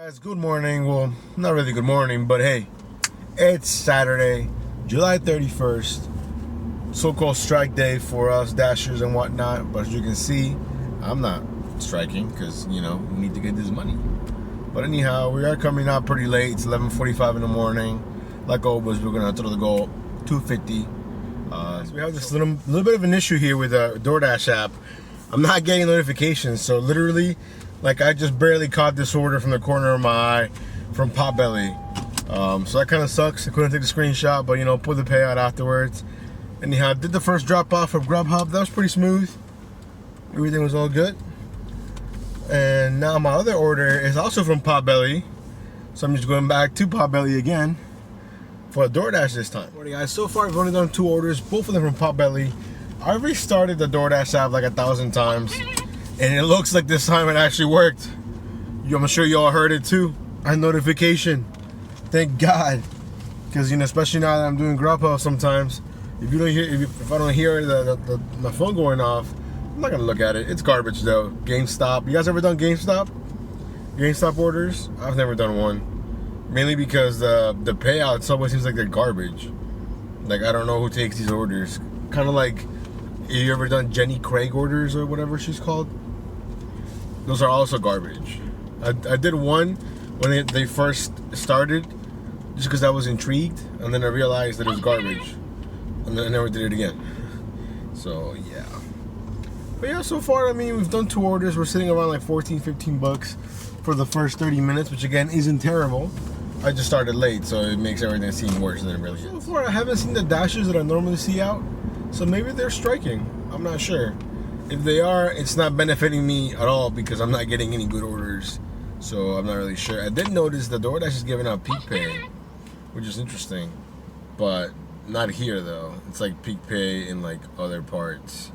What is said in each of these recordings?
Guys, good morning. Well, not really good morning, but hey, it's Saturday, July 31st, so-called strike day for us dashers and whatnot. But as you can see, I'm not striking because, you know, we need to get this money. But anyhow, we are coming out pretty late. It's 11:45 in the morning. Like always, we're gonna throw the goal 250. So we have this little bit of an issue here with the DoorDash app. I'm not getting notifications, so literally, like, I just barely caught this order from the corner of my eye from Potbelly. So that kind of sucks. I couldn't take the screenshot, but, you know, put the payout afterwards. Anyhow, I did the first drop off from GrubHub. That was pretty smooth. Everything was all good. And now my other order is also from Potbelly. So I'm just going back to Potbelly again for a DoorDash this time. Alright guys, so far I've only done 2 orders, both of them from Potbelly. I restarted the DoorDash app like 1,000 times. And it looks like this time it actually worked. I'm sure you all heard it too. A notification. Thank God. Because, you know, especially now that I'm doing GrubHub sometimes, if you don't hear, if I don't hear my phone going off, I'm not gonna look at it. It's garbage though. GameStop. You guys ever done GameStop? GameStop orders? I've never done one. Mainly because the payout always seems like they're garbage. Like, I don't know who takes these orders. Kind of like, have you ever done Jenny Craig orders or whatever she's called? Those are also garbage. I did one when they first started, just because I was intrigued, and then I realized that it was garbage, and then I never did it again. So yeah. But yeah, so far, I mean, we've done 2 orders. We're sitting around like 14, 15 bucks for the first 30 minutes, which again isn't terrible. I just started late, so it makes everything seem worse than it really is. So far, I haven't seen the dashers that I normally see out, so maybe they're striking. I'm not sure. If they are, it's not benefiting me at all because I'm not getting any good orders. So I'm not really sure. I did notice the DoorDash is giving out Peak Pay, which is interesting, but not here though. It's like Peak Pay in like other parts.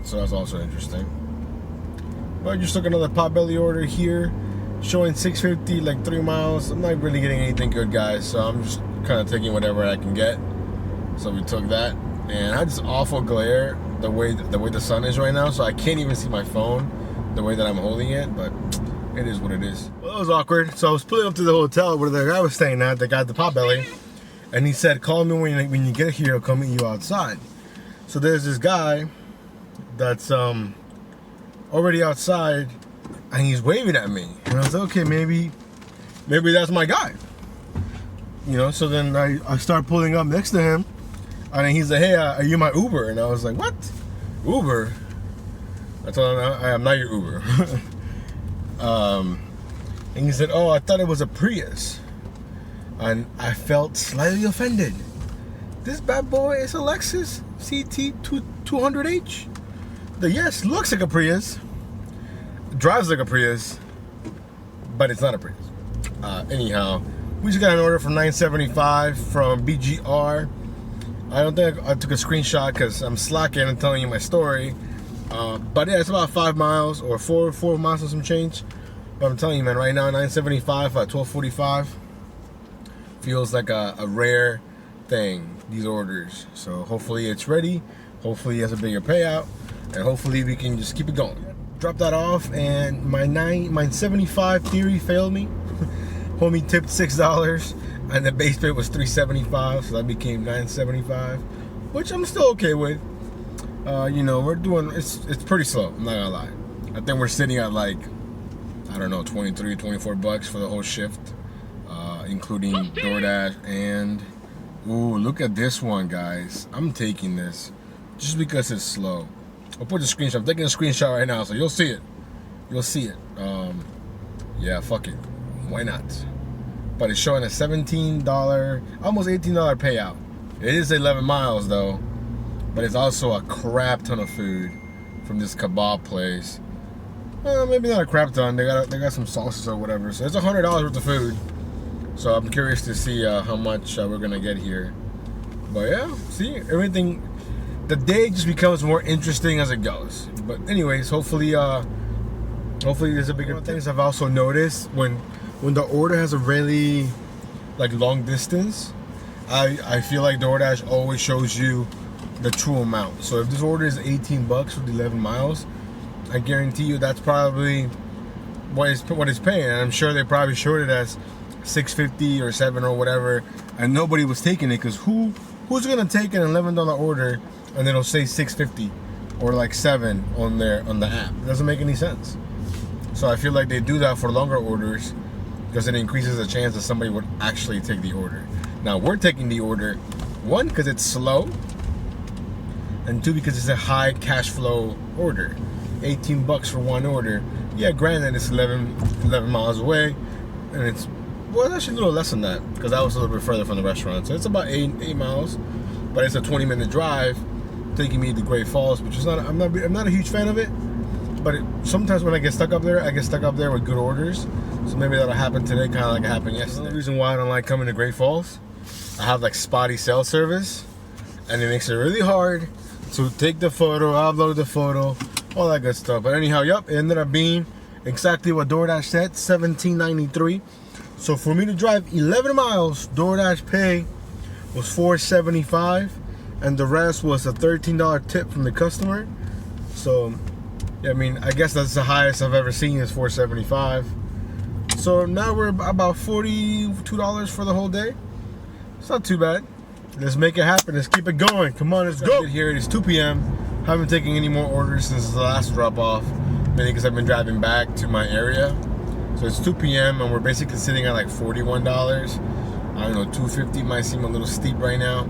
So that's also interesting. But I just took another Potbelly order here, showing 650, like 3 miles. I'm not really getting anything good, guys. So I'm just kind of taking whatever I can get. So we took that. And I had this awful glare the way the sun is right now, so I can't even see my phone the way that I'm holding it, but it is what it is. Well, that was awkward. So I was pulling up to the hotel where the guy was staying at, the guy at the Potbelly, and he said, call me when you get here, I'll come meet you outside. So there's this guy that's already outside, and he's waving at me. And I was like, okay, maybe that's my guy. You know, so then I start pulling up next to him. And then he's like, hey, are you my Uber? And I was like, what? Uber? I told him, I am not your Uber. And he said, oh, I thought it was a Prius. And I felt slightly offended. This bad boy is a Lexus CT 200H. Yes, looks like a Prius. Drives like a Prius. But it's not a Prius. Anyhow, we just got an order for $9.75 from BGR. I don't think I took a screenshot because I'm slacking and telling you my story. But yeah, it's about 5 miles or 4 miles and some change. But I'm telling you, man, right now, $9.75 at 12:45 feels like a rare thing, these orders. So hopefully it's ready. Hopefully it has a bigger payout. And hopefully we can just keep it going. Drop that off, and my 9.75 theory failed me. Homie tipped $6. And the base bid was $3.75, so that became $9.75, which I'm still okay with. You know, we're doing, it's pretty slow, I'm not gonna lie. I think we're sitting at like, I don't know, 23, 24 bucks for the whole shift, including DoorDash. And ooh, look at this one, guys. I'm taking this just because it's slow. I'll put the screenshot. I'm taking a screenshot right now, so you'll see it. You'll see it. Yeah, fuck it. Why not? But it's showing a $17, almost $18 payout. It is 11 miles though, but it's also a crap ton of food from this kebab place. Well, maybe not a crap ton. They got some sauces or whatever. So it's $100 worth of food. So I'm curious to see how much we're gonna get here. But yeah, see, everything. The day just becomes more interesting as it goes. But anyways, hopefully there's a bigger things I've also noticed when the order has a really like long distance, I feel like DoorDash always shows you the true amount. So if this order is 18 bucks for the 11 miles, I guarantee you that's probably what it's paying. And I'm sure they probably showed it as $6.50 or $7 or whatever, and nobody was taking it, because who's gonna take an $11 order and it'll say $6.50 or like $7 on the app? It doesn't make any sense. So I feel like they do that for longer orders because it increases the chance that somebody would actually take the order. Now we're taking the order, one, because it's slow, and two, because it's a high cash flow order. $18 for one order. Yeah, granted it's 11 miles away, and it's, well, it's actually a little less than that, because I was a little bit further from the restaurant. So it's about 8 miles, but it's a 20-minute drive taking me to Great Falls, which is I'm not a huge fan of it. But sometimes when I get stuck up there, I get stuck up there with good orders. So maybe that'll happen today, kind of like it happened yesterday. The reason why I don't like coming to Great Falls, I have like spotty cell service, and it makes it really hard to take the photo, upload the photo, all that good stuff. But anyhow, yep, it ended up being exactly what DoorDash said, $17.93. So for me to drive 11 miles, DoorDash pay was $4.75, and the rest was a $13 tip from the customer. So I mean, I guess that's the highest I've ever seen is $4.75. So now we're about $42 for the whole day. It's not too bad. Let's make it happen. Let's keep it going. Come on, let's go. Here it is 2 p.m. Haven't taken any more orders since the last drop off, mainly because I've been driving back to my area. So it's 2 p.m. and we're basically sitting at like $41. I don't know, $2.50 might seem a little steep right now.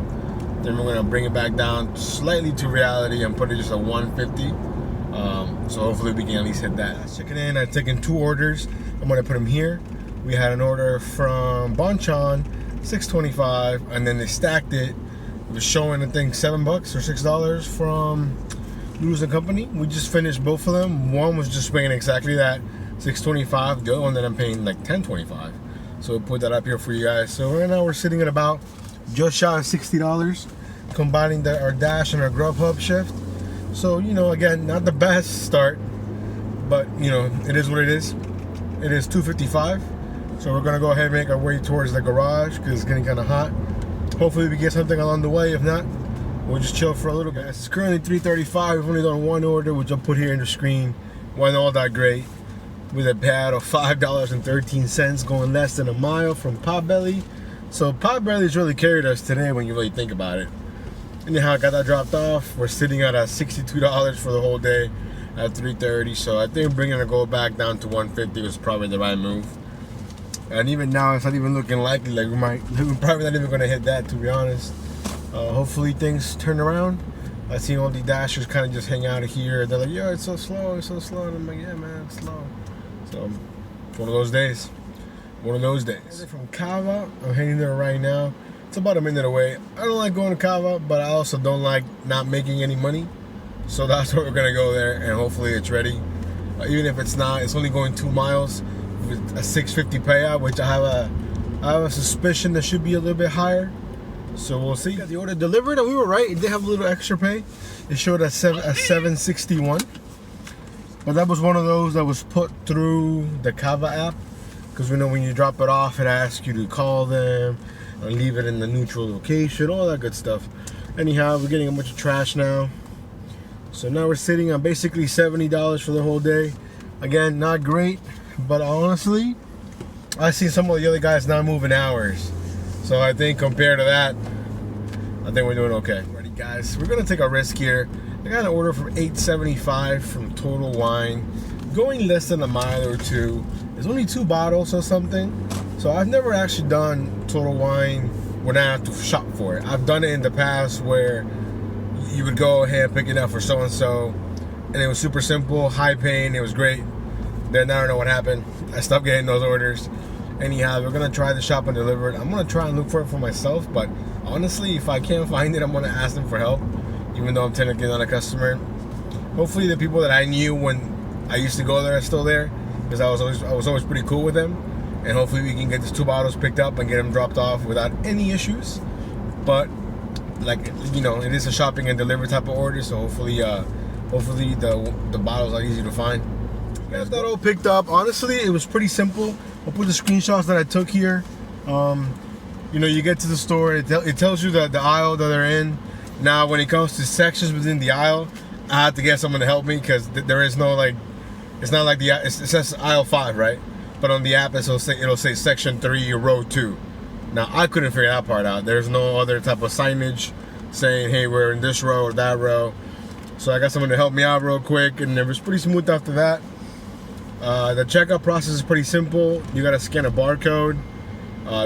Then we're gonna bring it back down slightly to reality and put it just at $1.50. So hopefully we can at least hit that. Checking in, I've taken 2 orders. I'm gonna put them here. We had an order from Bonchon, $6.25, and then they stacked it. It was showing, I think, $7 or $6 from Noodles and Company. We just finished both of them. One was just paying exactly that, $6.25. The other one that I'm paying like $10.25. So we'll put that up here for you guys. So right now we're sitting at about just shy of $60, combining our Dash and our GrubHub shift. So, you know, again, not the best start, but, you know, it is what it is. It is 2:55, so we're going to go ahead and make our way towards the garage because it's getting kind of hot. Hopefully we get something along the way. If not, we'll just chill for a little bit. It's currently 3:35. We've only done one order, which I'll put here in the screen. Wasn't all that great. With a pad of $5.13, going less than a mile from Potbelly. So Potbelly's really carried us today when you really think about it. Anyhow, I got that dropped off. We're sitting at $62 for the whole day at 3:30. So I think bringing the goal back down to 150 was probably the right move. And even now, it's not even looking likely. Like we're probably not even gonna hit that, to be honest. Hopefully things turn around. I seen all the dashers kind of just hang out of here. They're like, yo, it's so slow, it's so slow. And I'm like, yeah, man, it's slow. So it's one of those days. One of those days. From Cava, I'm heading there right now. It's about a minute away. I don't like going to Cava, but I also don't like not making any money. So that's where we're gonna go there, and hopefully it's ready. Even if it's not, it's only going 2 miles with a $6.50 payout, which I have a suspicion that should be a little bit higher. So we'll see. Got the order delivered, and we were right. It did have a little extra pay. It showed a $7.61, but that was one of those that was put through the Cava app, because we know when you drop it off, it asks you to call them or leave it in the neutral location, all that good stuff. Anyhow, we're getting a bunch of trash now. So now we're sitting on basically $70 for the whole day. Again, not great, but honestly, I've seen some of the other guys not moving hours. So I think compared to that, I think we're doing okay. Ready, guys, we're gonna take a risk here. I got an order from $8.75 from Total Wine, going less than a mile or two. There's only 2 bottles or something. So I've never actually done Total Wine when I have to shop for it. I've done it in the past where you would go ahead and pick it up for so-and-so, and it was super simple, high paying, it was great. Then I don't know what happened. I stopped getting those orders. Anyhow, we're gonna try the shop and deliver it. I'm gonna try and look for it for myself, but honestly, if I can't find it, I'm gonna ask them for help, even though I'm technically not a customer. Hopefully the people that I knew when I used to go there are still there, because I was always pretty cool with them. And hopefully we can get these 2 bottles picked up and get them dropped off without any issues. But like, you know, it is a shopping and delivery type of order, so hopefully the bottles are easy to find. Got that all picked up. Honestly, it was pretty simple. I'll put the screenshots that I took here. You know, you get to the store, it tells you the aisle that they're in. Now, when it comes to sections within the aisle, I have to get someone to help me, because there is no, like, It's not like it says aisle 5, right? But on the app, it'll say section 3, row 2. Now, I couldn't figure that part out. There's no other type of signage saying, hey, we're in this row or that row. So I got someone to help me out real quick, and it was pretty smooth after that. The checkout process is pretty simple. You gotta scan a barcode.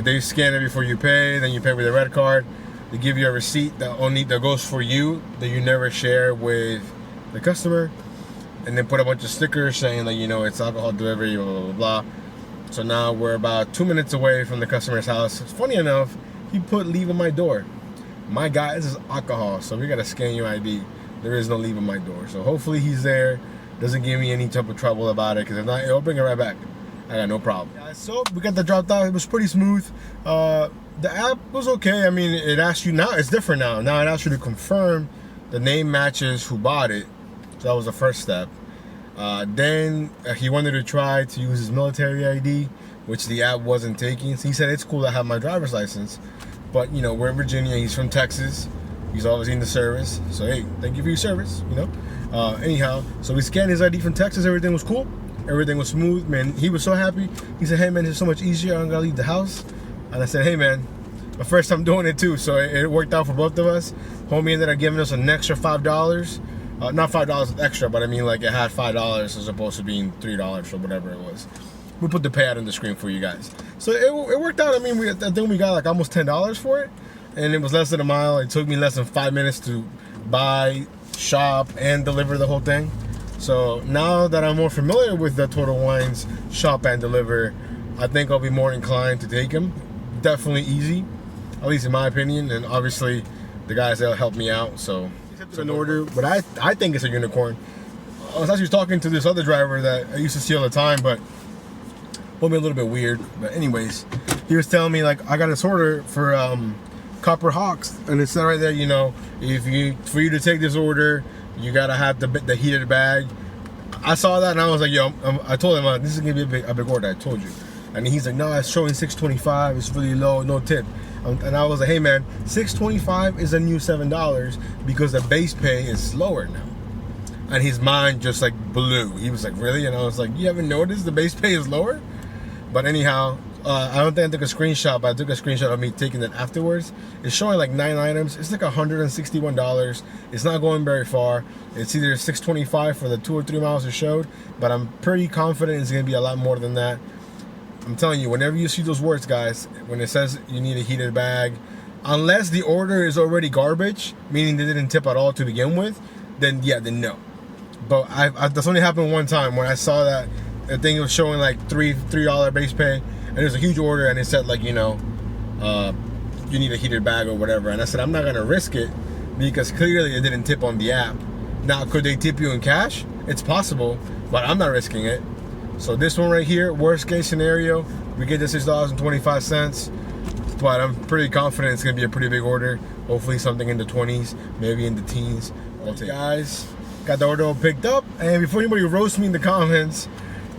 They scan it before you pay, then you pay with a red card. They give you a receipt that goes for you, that you never share with the customer. And then put a bunch of stickers saying that, it's alcohol delivery, blah, blah, blah, blah. So now we're about 2 minutes away from the customer's house. Funny enough, he put leave on my door. My guy, this is alcohol, so we gotta scan your ID. There is no leave on my door. So hopefully he's there, doesn't give me any type of trouble about it, because if not, it'll bring it right back. I got no problem. So we got the drop off. It was pretty smooth. The app was okay. I mean, it asked you, now it's different now. Now it asks you to confirm the name matches who bought it. So that was the first step. Then he wanted to try to use his military ID, which the app wasn't taking. So he said, it's cool to have my driver's license, but we're in Virginia. He's from Texas. He's always in the service. So hey, thank you for your service. Anyhow, so we scanned his ID from Texas. Everything was cool. Everything was smooth, man. He was so happy. He said, hey man, it's so much easier. I don't gotta leave the house. And I said, hey man, my first time doing it too. So it worked out for both of us. Homie ended up giving us an extra $5. Not $5 extra, but I mean, like, it had $5 as opposed to being $3 or whatever it was. We'll put the payout on the screen for you guys. So it worked out. I mean, I think we got like almost $10 for it, and it was less than a mile. It took me less than 5 minutes to buy, shop, and deliver the whole thing. So now that I'm more familiar with the Total Wines shop and deliver, I think I'll be more inclined to take them. Definitely easy, at least in my opinion, and obviously the guys that'll help me out. So an order, but I think it's a unicorn. I was actually talking to this other driver that I used to see all the time, but told me a little bit weird. But anyways, he was telling me, like, I got this order for Copper Hawks, and it said right there, for you to take this order, you gotta have the heated bag. I saw that and I was like, yo, I told him, this is gonna be a big order. I told you. And he's like, no, it's showing $6.25. It's really low, no tip. And I was like, hey man, $6.25 is a new $7 because the base pay is lower now. And his mind just like blew. He was like, really? And I was like, you haven't noticed the base pay is lower? But anyhow, I don't think I took a screenshot, but I took a screenshot of me taking it afterwards. It's showing like 9 items. It's like $161. It's not going very far. It's either $6.25 for the 2 or 3 miles it showed, but I'm pretty confident it's gonna be a lot more than that. I'm telling you, whenever you see those words, guys, when it says you need a heated bag, unless the order is already garbage, meaning they didn't tip at all to begin with, then yeah, then no. But that's only happened one time when I saw that the thing was showing like $3 base pay, and it was a huge order, and it said like, you need a heated bag or whatever. And I said, I'm not gonna risk it because clearly it didn't tip on the app. Now, could they tip you in cash? It's possible, but I'm not risking it. So this one right here, worst case scenario, we get the $6.25, but I'm pretty confident it's gonna be a pretty big order. Hopefully something in the 20s, maybe in the teens. Guys, got the order picked up, and before anybody roasts me in the comments,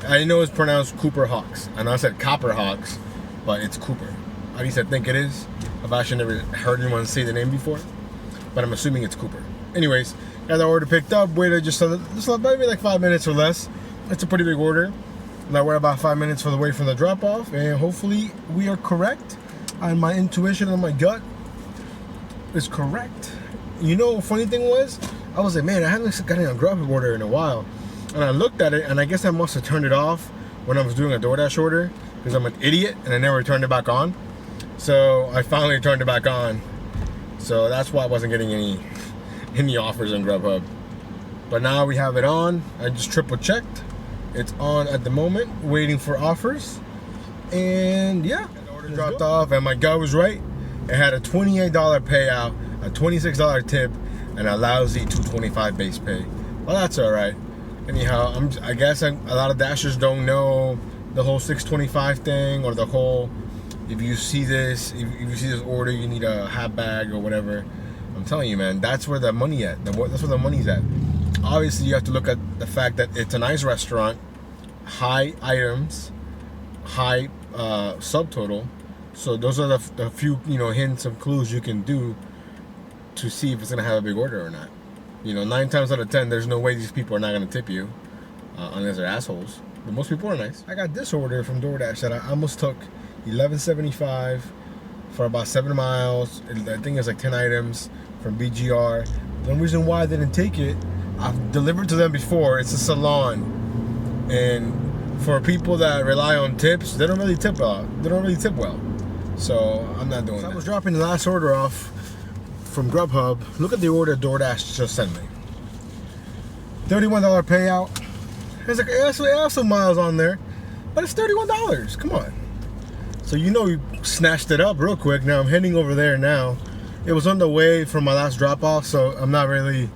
I know it's pronounced Cooper Hawks, and I said Copper Hawks, but it's Cooper. At least I think it is. I've actually never heard anyone say the name before, but I'm assuming it's Cooper. Anyways, got the order picked up, waited just maybe like 5 minutes or less. It's a pretty big order. Now we're about 5 minutes for the way from the drop off, and hopefully we are correct, and my intuition and my gut is correct. Funny thing was, I was like, man, I haven't gotten a GrubHub order in a while, and I looked at it, and I guess I must have turned it off when I was doing a DoorDash order because I'm an idiot and I never turned it back on. So I finally turned it back on. So that's why I wasn't getting any offers on GrubHub. But now we have it on. I just triple checked. It's on at the moment, waiting for offers. And yeah, the order dropped off, and my gut was right. It had a $28 payout, a $26 tip, and a lousy $2.25 base pay. Well, that's all right. Anyhow, I guess a lot of dashers don't know the whole $6.25 thing, or the whole, if you see this order, you need a hat bag or whatever. I'm telling you, man, that's where the money at. That's where the money's at. Obviously, you have to look at the fact that it's a nice restaurant, high items, high subtotal. So those are the few hints and clues you can do to see if it's gonna have a big order or not. 9 times out of 10, there's no way these people are not gonna tip you. unless they're assholes. But most people are nice. I got this order from DoorDash that I almost took $11.75 for about 7 miles. I think it's like 10 items from BGR. The only reason why I didn't take it, I've delivered to them before. It's a salon, and for people that rely on tips, they don't really tip well. So I'm not doing that. I was dropping the last order off from GrubHub. Look at the order DoorDash just sent me. $31 payout. There's like some miles on there, but it's $31. Come on. So you know you snatched it up real quick. Now I'm heading over there now. It was on the way from my last drop off, so I'm not really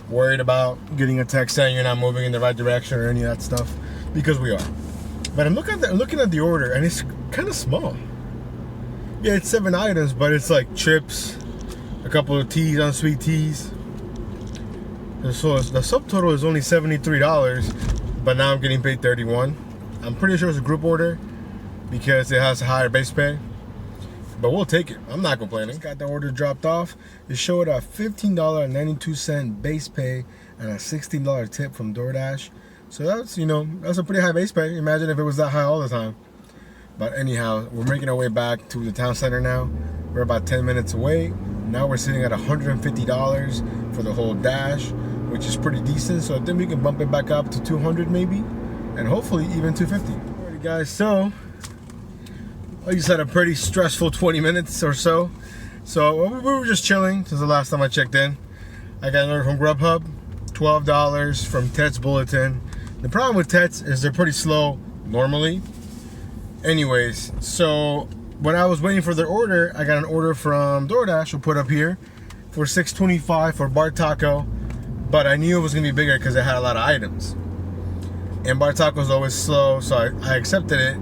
worried about getting a text saying you're not moving in the right direction or any of that stuff, because we are. But I'm looking at the order, and it's kind of small. Yeah, it's 7 items, but it's like chips, a couple of teas, unsweet teas. So the subtotal is only $73, but now I'm getting paid $31. I'm pretty sure it's a group order because it has a higher base pay, but we'll take it. I'm not complaining. Just got the order dropped off. It showed a $15.92 base pay and a $16 tip from DoorDash. So that's, that's a pretty high base pay. Imagine if it was that high all the time. But anyhow, we're making our way back to the town center now. We're about 10 minutes away. Now we're sitting at $150 for the whole dash, which is pretty decent. So I think we can bump it back up to $200 maybe, and hopefully even $250. Alright guys, so I just had a pretty stressful 20 minutes or so. So we were just chilling since the last time I checked in. I got an order from GrubHub, $12 from Ted's Bulletin. The problem with Ted's is they're pretty slow normally. Anyways, so when I was waiting for their order, I got an order from DoorDash, we'll put up here, for $6.25 for bar taco. But I knew it was gonna be bigger because it had a lot of items. And bar taco is always slow, so I accepted it.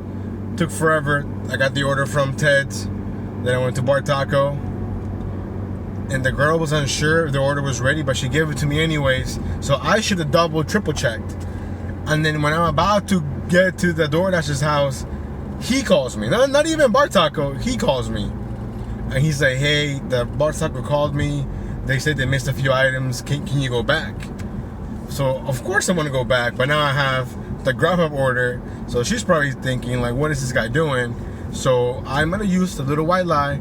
Took forever. I got the order from Ted's. Then I went to bar taco. And the girl was unsure if the order was ready, but she gave it to me anyways. So I should have double, triple checked. And then when I'm about to get to the DoorDash's house, he calls me. Not even bar taco, he calls me. And he's like, hey, the bar taco called me. They said they missed a few items. Can you go back? So of course I'm gonna go back, but now I have the GrubHub order. So she's probably thinking like, what is this guy doing? So I'm gonna use the little white lie.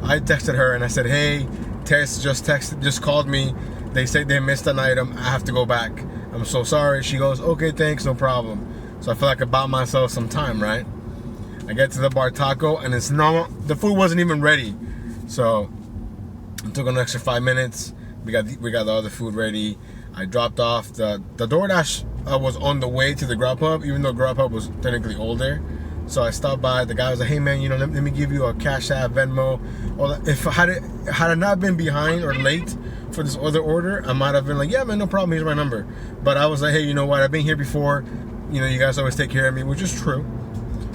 I texted her and I said, hey, Tess just called me. They said they missed an item. I have to go back. I'm so sorry. She goes, okay, thanks, no problem. So I feel like I bought myself some time, right? I get to the bar taco and it's normal. The food wasn't even ready. So it took an extra 5 minutes. We got the other food ready. I dropped off the DoorDash. Was on the way to the GrubHub, even though GrubHub was technically older. So I stopped by. The guy was like, hey man, let me give you a Cash App, Venmo. If had I not been behind or late for this other order, I might have been like, yeah man, no problem, here's my number. But I was like, hey, you know what, I've been here before. You guys always take care of me, which is true.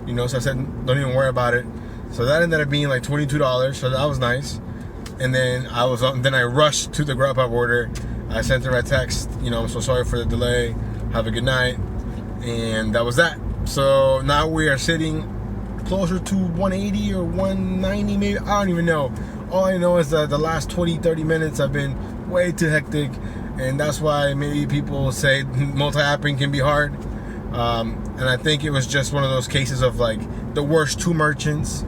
So I said, don't even worry about it. So that ended up being like $22, so that was nice. And then I rushed to the GrubHub order. I sent her a text, I'm so sorry for the delay. Have a good night. And that was that. So now we are sitting closer to 180 or 190 maybe. I don't even know. All I know is that the last 20-30 minutes have been way too hectic. And that's why maybe people say multi-apping can be hard. And I think it was just one of those cases of like the worst two merchants,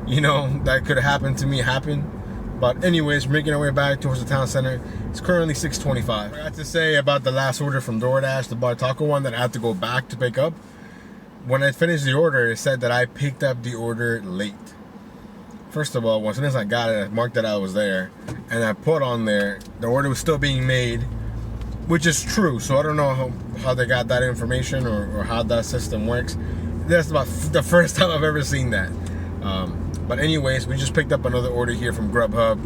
that could have happened to me happen. But anyways, we're making our way back towards the town center. It's currently 6:25. I forgot to say about the last order from DoorDash, the bar taco one that I had to go back to pick up. When I finished the order, it said that I picked up the order late. First of all, as soon as I got it, I marked that I was there. And I put on there, the order was still being made, which is true. So I don't know how they got that information or how that system works. That's about the first time I've ever seen that. But anyways, we just picked up another order here from GrubHub.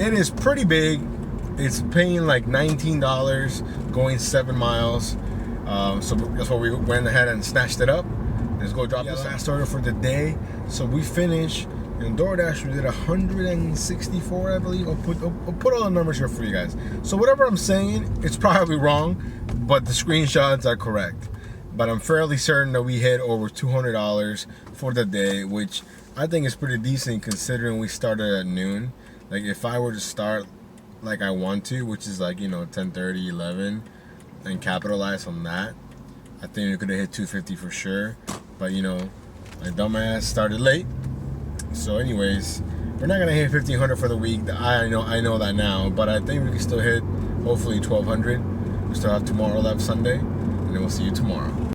It is pretty big. It's paying like $19, going 7 miles. So that's why we went ahead and snatched it up. Let's go drop this last order for the day. So we finished. In DoorDash, we did 164, I believe. I'll put all the numbers here for you guys. So whatever I'm saying, it's probably wrong, but the screenshots are correct. But I'm fairly certain that we hit over $200 for the day, which I think is pretty decent considering we started at noon. Like if I were to start like I want to, which is like 10:30, 11, and capitalize on that, I think we could have hit 250 for sure. But you know, my dumbass started late. So anyways, we're not gonna hit 1,500 for the week. I know that now, but I think we can still hit hopefully 1,200. We still have tomorrow left, Sunday, and then we'll see you tomorrow.